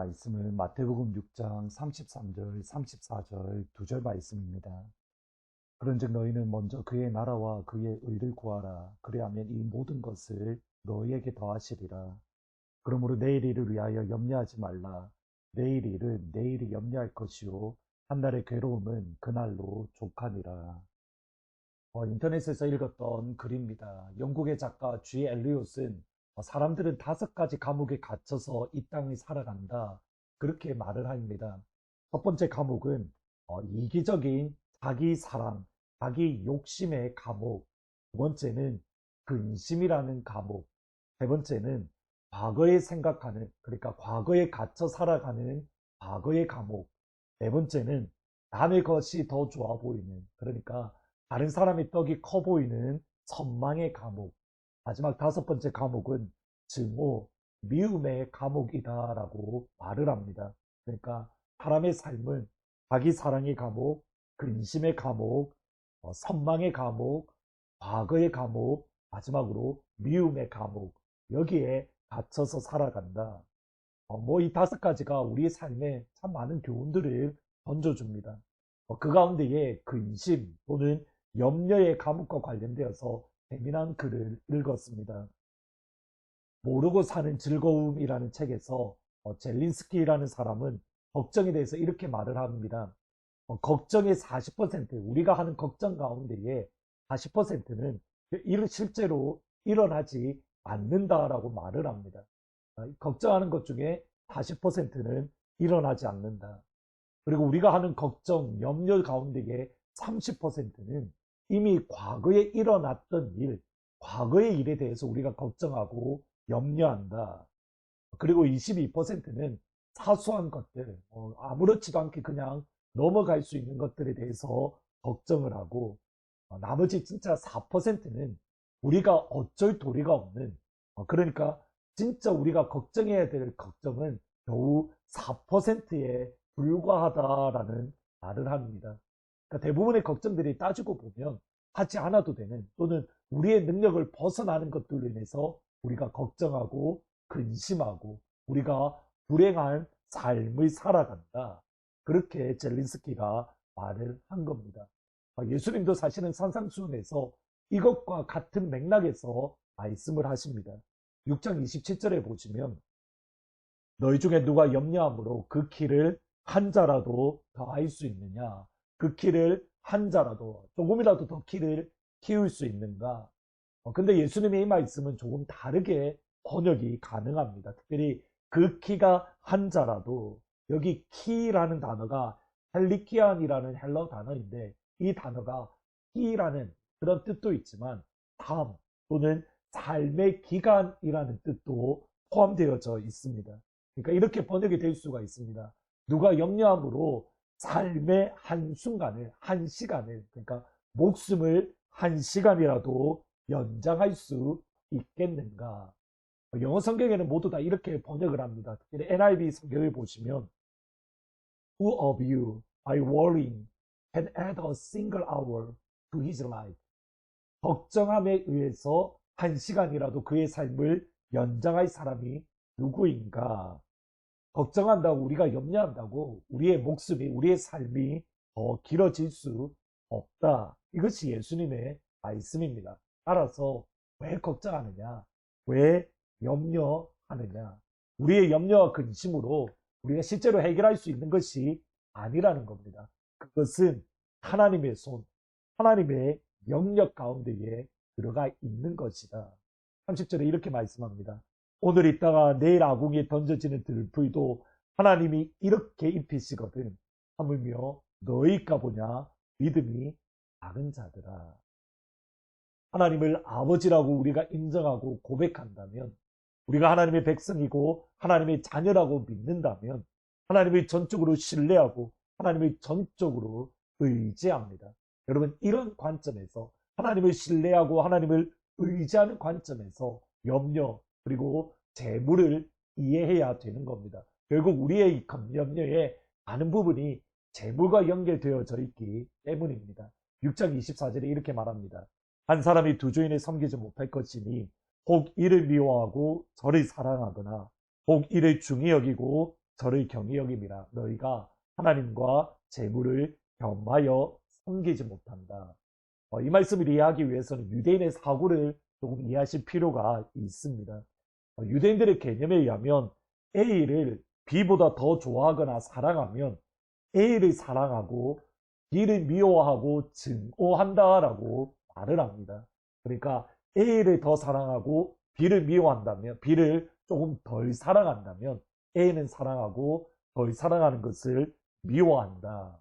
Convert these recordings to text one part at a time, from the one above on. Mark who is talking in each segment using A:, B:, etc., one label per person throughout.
A: 말씀은 마태복음 6장 33절, 34절 두 절 말씀입니다. 그런즉 너희는 먼저 그의 나라와 그의 의를 구하라. 그리하면 이 모든 것을 너희에게 더하시리라. 그러므로 내일 일을 위하여 염려하지 말라. 내일 일은 내일이 염려할 것이요 한날의 괴로움은 그날로 족하니라. 인터넷에서 읽었던 글입니다. 영국의 작가 G. 엘리엇은 사람들은 5가지 감옥에 갇혀서 이 땅을 살아간다. 그렇게 말을 합니다. 첫 번째 감옥은 이기적인 자기 사랑, 자기 욕심의 감옥. 두 번째는 근심이라는 감옥. 세 번째는 과거에 생각하는, 그러니까 과거에 갇혀 살아가는 과거의 감옥. 네 번째는 남의 것이 더 좋아 보이는, 그러니까 다른 사람의 떡이 커 보이는 선망의 감옥. 마지막 5번째 감옥은 증오, 미움의 감옥이다라고 말을 합니다. 그러니까 사람의 삶은 자기 사랑의 감옥, 근심의 감옥, 선망의 감옥, 과거의 감옥, 마지막으로 미움의 감옥. 여기에 갇혀서 살아간다. 이 5가지가 우리의 삶에 참 많은 교훈들을 던져줍니다. 그 가운데에 근심 또는 염려의 감옥과 관련되어서 재미난 글을 읽었습니다. 모르고 사는 즐거움이라는 책에서 젤린스키라는 사람은 걱정에 대해서 이렇게 말을 합니다. 걱정의 40%, 우리가 하는 걱정 가운데에 40%는 실제로 일어나지 않는다라고 말을 합니다. 걱정하는 것 중에 40%는 일어나지 않는다. 그리고 우리가 하는 걱정, 염려 가운데에 30%는 이미 과거에 일어났던 일, 과거의 일에 대해서 우리가 걱정하고 염려한다. 그리고 22%는 사소한 것들, 아무렇지도 않게 그냥 넘어갈 수 있는 것들에 대해서 걱정을 하고, 나머지 진짜 4%는 우리가 어쩔 도리가 없는, 그러니까 진짜 우리가 걱정해야 될 걱정은 겨우 4%에 불과하다라는 말을 합니다. 그러니까 대부분의 걱정들이 따지고 보면 하지 않아도 되는, 또는 우리의 능력을 벗어나는 것들로 인해서 우리가 걱정하고 근심하고 우리가 불행한 삶을 살아간다. 그렇게 젤린스키가 말을 한 겁니다. 예수님도 사실은 산상수훈에서 이것과 같은 맥락에서 말씀을 하십니다. 6장 27절에 보시면 너희 중에 누가 염려함으로 그 키를 한 자라도 더할 수 있느냐? 그 키를 한 자라도 조금이라도 더 키를 키울 수 있는가? 근데 예수님의 이 말씀은 조금 다르게 번역이 가능합니다. 특별히 그 키가 한 자라도, 여기 키라는 단어가 헬리키안이라는 헬러 단어인데, 이 단어가 키라는 그런 뜻도 있지만 삶 또는 삶의 기간이라는 뜻도 포함되어져 있습니다. 그러니까 이렇게 번역이 될 수가 있습니다. 누가 염려함으로 삶의 한순간을, 한 시간을, 그러니까 목숨을 한 시간이라도 연장할 수 있겠는가? 영어 성경에는 모두 다 이렇게 번역을 합니다. 특히 NIV 성경을 보시면 Who of you by worrying can add a single hour to his life? 걱정함에 의해서 한 시간이라도 그의 삶을 연장할 사람이 누구인가? 걱정한다고, 우리가 염려한다고 우리의 목숨이, 우리의 삶이 더 길어질 수 없다. 이것이 예수님의 말씀입니다. 따라서 왜 걱정하느냐? 왜 염려하느냐? 우리의 염려와 근심으로 우리가 실제로 해결할 수 있는 것이 아니라는 겁니다. 그것은 하나님의 손, 하나님의 영역 가운데에 들어가 있는 것이다. 30절에 이렇게 말씀합니다. 오늘 있다가 내일 아궁이에 던져지는 들풀도 하나님이 이렇게 입히시거든. 하물며 너희가 보냐? 믿음이 작은 자들아. 하나님을 아버지라고 우리가 인정하고 고백한다면, 우리가 하나님의 백성이고 하나님의 자녀라고 믿는다면, 하나님을 전적으로 신뢰하고 하나님을 전적으로 의지합니다. 여러분, 이런 관점에서, 하나님을 신뢰하고 하나님을 의지하는 관점에서 염려 그리고 재물을 이해해야 되는 겁니다. 결국 우리의 염려의 많은 부분이 재물과 연결되어져 있기 때문입니다. 6장 24절에 이렇게 말합니다. 한 사람이 두 주인을 섬기지 못할 것이니 혹 이를 미워하고 저를 사랑하거나 혹 이를 중히 여기고 저를 경히 여김이라. 너희가 하나님과 재물을 겸하여 섬기지 못한다. 이 말씀을 이해하기 위해서는 유대인의 사고를 조금 이해하실 필요가 있습니다. 유대인들의 개념에 의하면 A를 B보다 더 좋아하거나 사랑하면 A를 사랑하고 B를 미워하고 증오한다라고 말을 합니다. 그러니까 A를 더 사랑하고 B를 미워한다면, B를 조금 덜 사랑한다면 A는 사랑하고 덜 사랑하는 것을 미워한다.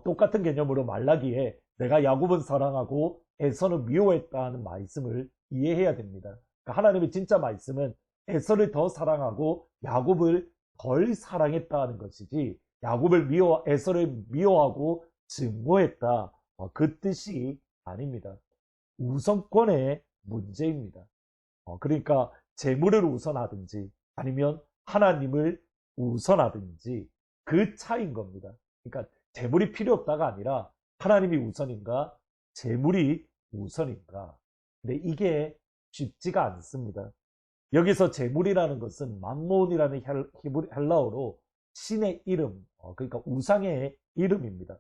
A: 똑같은 개념으로 말라기에 내가 야곱은 사랑하고 에서는 미워했다는 말씀을 이해해야 됩니다. 그러니까 하나님의 진짜 말씀은 에서를 더 사랑하고 야곱을 덜 사랑했다는 것이지, 에서를 미워하고 증오했다, 그 뜻이 아닙니다. 우선권의 문제입니다. 그러니까 재물을 우선하든지 아니면 하나님을 우선하든지 그 차이인 겁니다. 그러니까 재물이 필요 없다가 아니라 하나님이 우선인가 재물이 우선인가. 근데 이게 쉽지가 않습니다. 여기서 재물이라는 것은 맘몬이라는 헬라어로 신의 이름, 그러니까 우상의 이름입니다.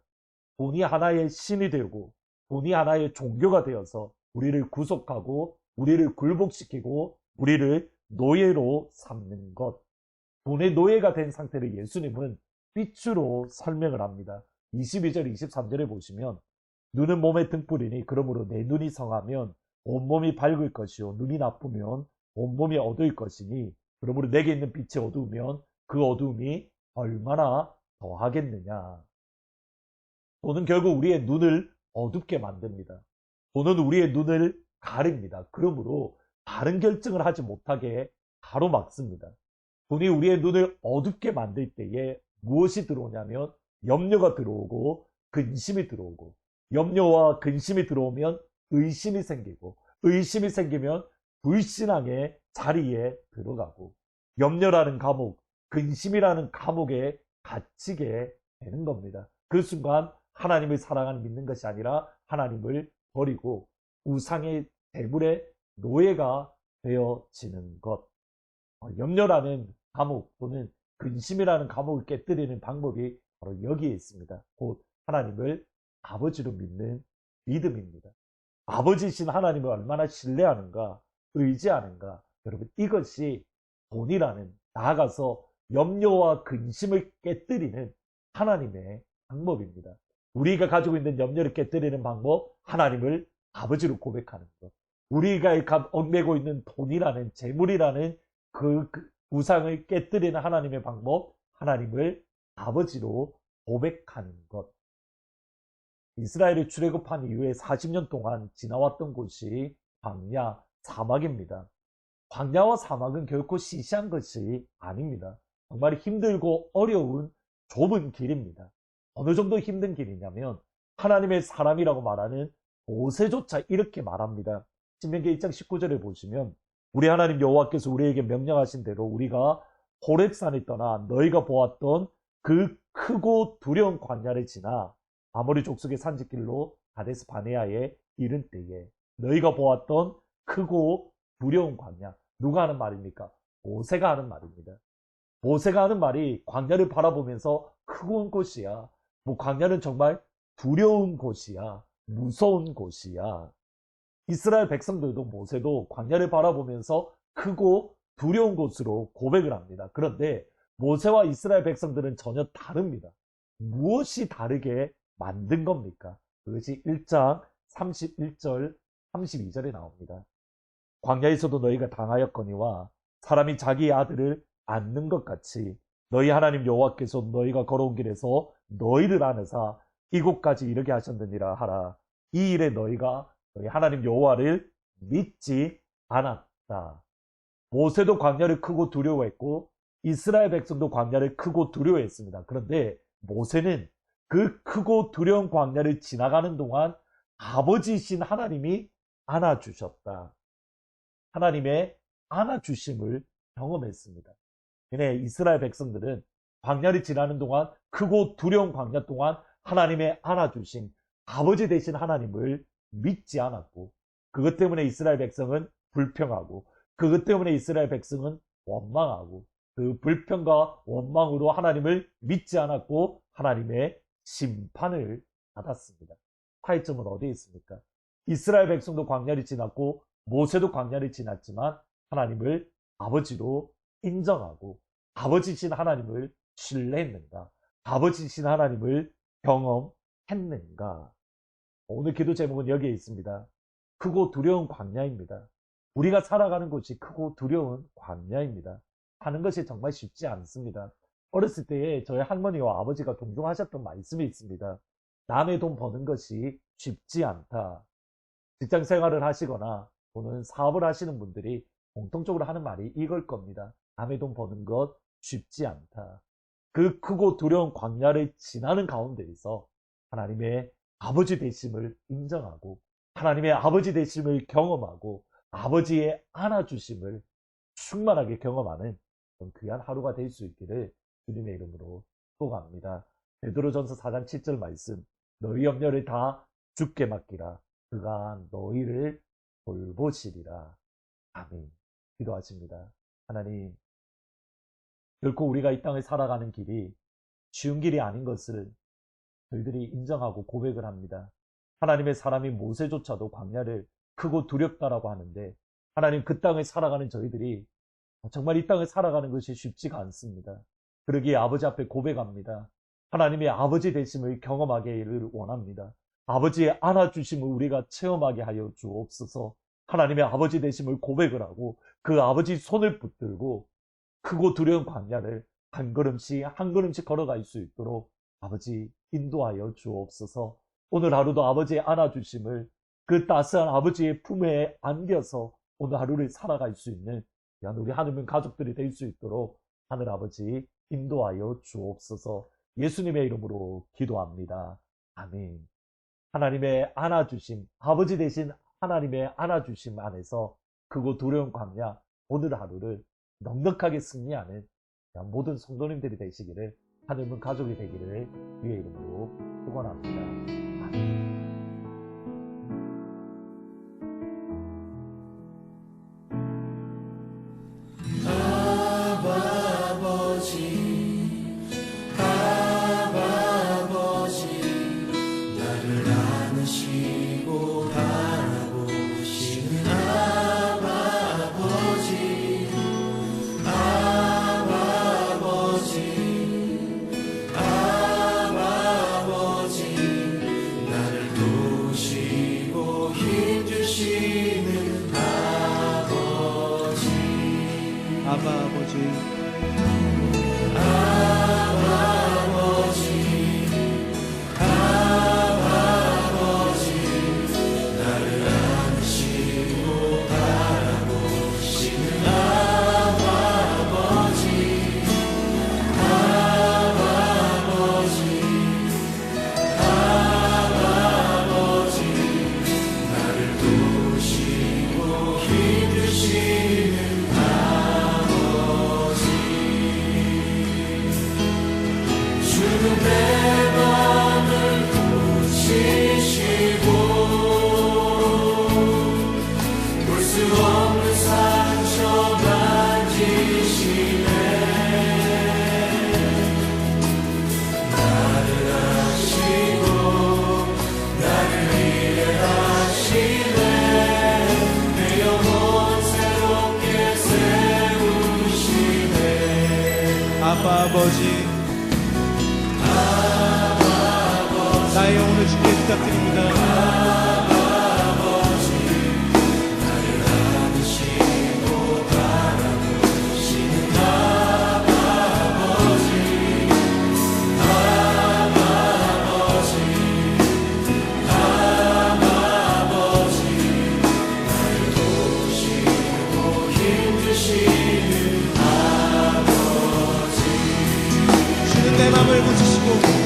A: 돈이 하나의 신이 되고 돈이 하나의 종교가 되어서 우리를 구속하고 우리를 굴복시키고 우리를 노예로 삼는 것. 돈의 노예가 된 상태를 예수님은 빛으로 설명을 합니다. 22절 23절에 보시면 눈은 몸의 등불이니 그러므로 내 눈이 성하면 온몸이 밝을 것이요 눈이 나쁘면 온몸이 어두울 것이니 그러므로 내게 있는 빛이 어두우면 그 어두움이 얼마나 더하겠느냐. 돈은 결국 우리의 눈을 어둡게 만듭니다. 돈은 우리의 눈을 가립니다. 그러므로 바른 결정을 하지 못하게 가로막습니다. 돈이 우리의 눈을 어둡게 만들 때에 무엇이 들어오냐면 염려가 들어오고 근심이 들어오고, 염려와 근심이 들어오면 의심이 생기고, 의심이 생기면 불신앙의 자리에 들어가고, 염려라는 감옥, 근심이라는 감옥에 갇히게 되는 겁니다. 그 순간 하나님을 사랑하는 믿는 것이 아니라 하나님을 버리고 우상의 재물의 노예가 되어지는 것. 염려라는 감옥 또는 근심이라는 감옥을 깨뜨리는 방법이 바로 여기에 있습니다. 곧 하나님을 아버지로 믿는 믿음입니다. 아버지이신 하나님을 얼마나 신뢰하는가, 의지하는가. 여러분, 이것이 돈이라는, 나아가서 염려와 근심을 깨뜨리는 하나님의 방법입니다. 우리가 가지고 있는 염려를 깨뜨리는 방법, 하나님을 아버지로 고백하는 것. 우리가 얽매고 있는 돈이라는, 재물이라는 그 우상을 깨뜨리는 하나님의 방법, 하나님을 아버지로 고백하는 것. 이스라엘이 출애굽한 이후에 40년 동안 지나왔던 곳이 광야, 사막입니다. 광야와 사막은 결코 시시한 것이 아닙니다. 정말 힘들고 어려운 좁은 길입니다. 어느 정도 힘든 길이냐면 하나님의 사람이라고 말하는 모세조차 이렇게 말합니다. 신명기 1장 19절에 보시면 우리 하나님 여호와께서 우리에게 명령하신 대로 우리가 호렙산에 떠나 너희가 보았던 그 크고 두려운 광야를 지나 아모리 족속의 산지길로 가데스 바네아에 이른 때에, 너희가 보았던 크고 두려운 광야. 누가 하는 말입니까? 모세가 하는 말입니다. 모세가 하는 말이 광야를 바라보면서 크고 온 곳이야. 광야는 정말 두려운 곳이야. 무서운 곳이야. 이스라엘 백성들도 모세도 광야를 바라보면서 크고 두려운 곳으로 고백을 합니다. 그런데 모세와 이스라엘 백성들은 전혀 다릅니다. 무엇이 다르게 만든 겁니까? 그것이 1장 31절 32절에 나옵니다. 광야에서도 너희가 당하였거니와 사람이 자기 아들을 안는 것 같이 너희 하나님 여호와께서 너희가 걸어온 길에서 너희를 안으사 이곳까지 이르게 하셨느니라 하라. 이 일에 너희가 너희 하나님 여호와를 믿지 않았다. 모세도 광야를 크고 두려워했고 이스라엘 백성도 광야를 크고 두려워했습니다. 그런데 모세는 그 크고 두려운 광야를 지나가는 동안 아버지이신 하나님이 안아주셨다. 하나님의 안아주심을 경험했습니다. 근데 이스라엘 백성들은 광야를 지나는 동안, 크고 두려운 광야 동안 하나님의 안아주심, 아버지 되신 하나님을 믿지 않았고, 그것 때문에 이스라엘 백성은 불평하고, 그것 때문에 이스라엘 백성은 원망하고, 그 불평과 원망으로 하나님을 믿지 않았고 하나님의 심판을 받았습니다. 차이점은 어디에 있습니까? 이스라엘 백성도 광야를 지났고 모세도 광야를 지났지만 하나님을 아버지로 인정하고 아버지신 하나님을 신뢰했는가? 아버지신 하나님을 경험했는가? 오늘 기도 제목은 여기에 있습니다. 크고 두려운 광야입니다. 우리가 살아가는 곳이 크고 두려운 광야입니다. 하는 것이 정말 쉽지 않습니다. 어렸을 때에 저희 할머니와 아버지가 종종 하셨던 말씀이 있습니다. 남의 돈 버는 것이 쉽지 않다. 직장 생활을 하시거나 또는 사업을 하시는 분들이 공통적으로 하는 말이 이걸 겁니다. 남의 돈 버는 것 쉽지 않다. 그 크고 두려운 광야를 지나는 가운데에서 하나님의 아버지 되심을 인정하고 하나님의 아버지 되심을 경험하고 아버지의 안아주심을 충만하게 경험하는 그런 귀한 하루가 될 수 있기를 주님의 이름으로 소원합니다. 베드로전서 4장 7절 말씀, 너희 염려를 다 주께 맡기라. 그가 너희를 돌보시리라. 아멘. 기도하십니다. 하나님, 결코 우리가 이 땅을 살아가는 길이 쉬운 길이 아닌 것을 저희들이 인정하고 고백을 합니다. 하나님의 사람이 모세조차도 광야를 크고 두렵다라고 하는데 하나님, 그 땅을 살아가는 저희들이 정말 이 땅을 살아가는 것이 쉽지가 않습니다. 그러기에 아버지 앞에 고백합니다. 하나님의 아버지 되심을 경험하기를 원합니다. 아버지의 안아주심을 우리가 체험하게 하여 주옵소서. 하나님의 아버지 되심을 고백을 하고 그 아버지 손을 붙들고 크고 두려운 광야를 한 걸음씩 한 걸음씩 걸어갈 수 있도록 아버지 인도하여 주옵소서. 오늘 하루도 아버지의 안아주심을 그 따스한 아버지의 품에 안겨서 오늘 하루를 살아갈 수 있는 우리 하느님 가족들이 될 수 있도록 하늘 아버지 인도하여 주옵소서. 예수님의 이름으로 기도합니다. 아멘. 하나님의 안아주심, 아버지 되신 하나님의 안아주심 안에서 크고 두려운 광야 오늘 하루를 넉넉하게 승리하는 모든 성도님들이 되시기를, 하느님 가족이 되기를 주의 이름으로 축원합니다. 아멘.
B: 아버지, 나의 영혼을 주께 부탁드립니다. 주는 내 맘을 고치시고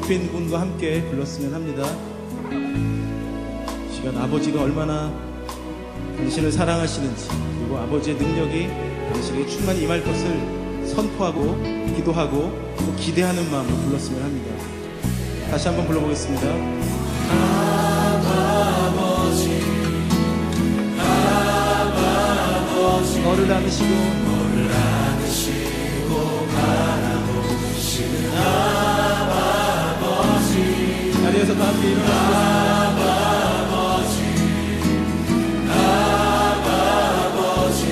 B: 옆에 있는 분과 함께 불렀으면 합니다. 이 시간 아버지가 얼마나 당신을 사랑하시는지, 그리고 아버지의 능력이 당신에게 충만히 임할 것을 선포하고 기도하고 또 기대하는 마음으로 불렀으면 합니다. 다시 한번 불러보겠습니다. 너를 안으시고 바라보시는 아버지, 자리에서 다 함께 일어나시고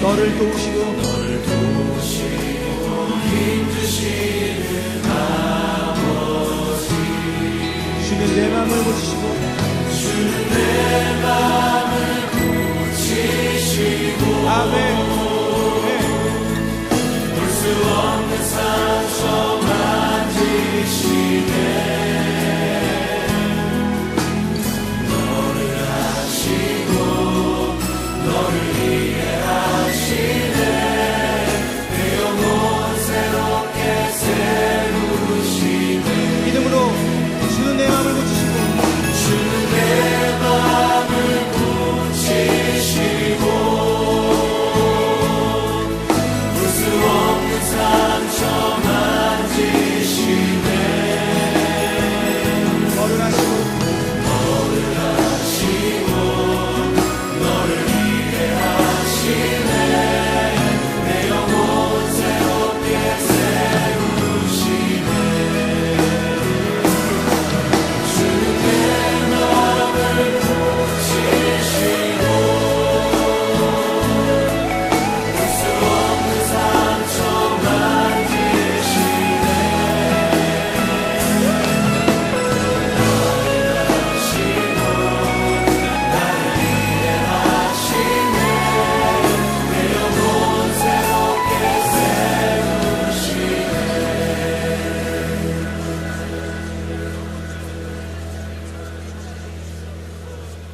B: 너를 도우시고 힘주시는 아버지, 주는 내 마음을 고치시고 아멘. 볼 수 없는 상처 만지시네. 너를 아시고 너를 이해하시네. 내 영혼 새롭게 세우시네. 믿음으로 주는 내 마음을 고치시고 주는 내 마음을 고치시고 상처 만지시네. 너를 아시고 너를 이해하시네. 내 영혼 새롭게 세우시네. 주는 내 마음을 고치시고 볼 수 없는 상처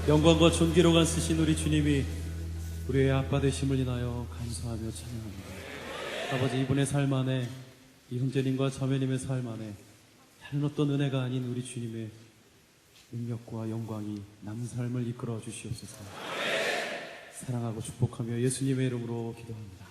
C: 영광과 존귀로만 쓰신 우리 주님이 우리의 아빠 되심을 인하여 감사하며 찬양합니다. 아버지, 이분의 삶 안에, 이 형제님과 자매님의 삶 안에 다른 어떤 은혜가 아닌 우리 주님의 능력과 영광이 남은 삶을 이끌어 주시옵소서. 사랑하고 축복하며 예수님의 이름으로 기도합니다.